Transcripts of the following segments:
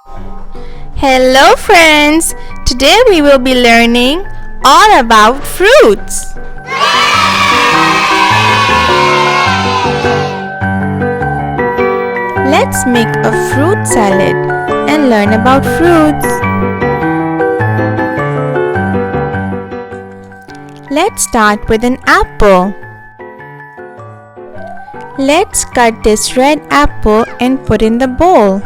Hello friends! Today we will be learning all about fruits. Let's make a fruit salad and learn about fruits. Let's start with an apple. Let's cut this red apple and put in the bowl.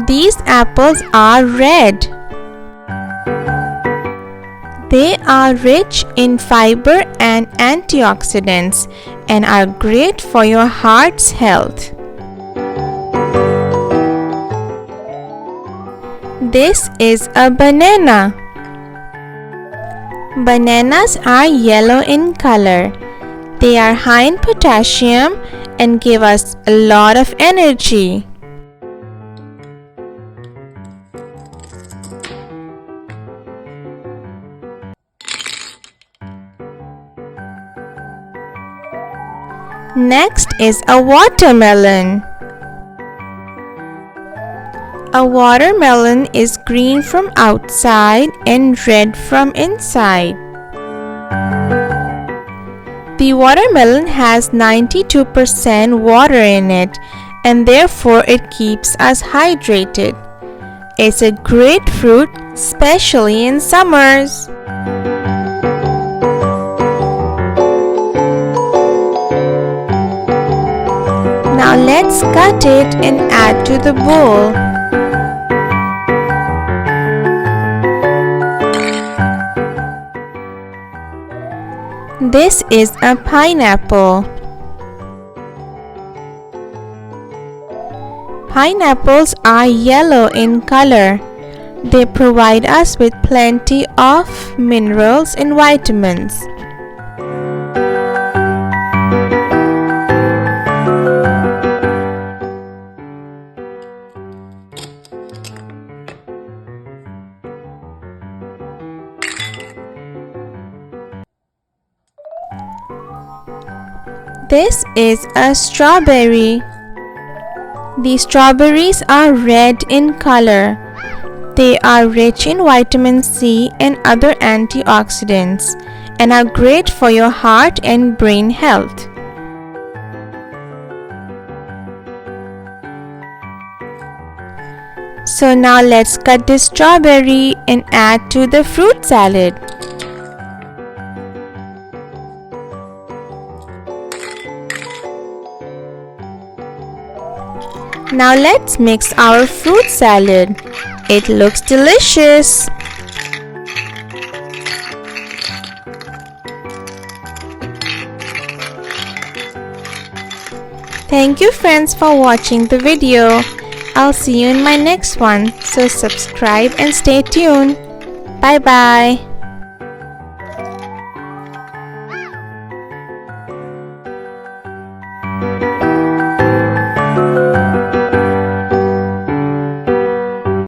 These apples are red. They are rich in fiber and antioxidants and are great for your heart's health. This is a banana. Bananas are yellow in color. They are high in potassium and give us a lot of energy. Next is a watermelon. A watermelon is green from outside and red from inside. The watermelon has 92% water in it and therefore it keeps us hydrated. It's a great fruit, especially in summers. Now let's cut it and add to the bowl. This is a pineapple. Pineapples are yellow in color. They provide us with plenty of minerals and vitamins. This is a strawberry. The strawberries are red in color. They are rich in vitamin C and other antioxidants and are great for your heart and brain health. So now let's cut this strawberry and add to the fruit salad. Now let's mix our fruit salad. It looks delicious. Thank you friends for watching the video. I'll see you in my next one. So subscribe and stay tuned. Bye bye.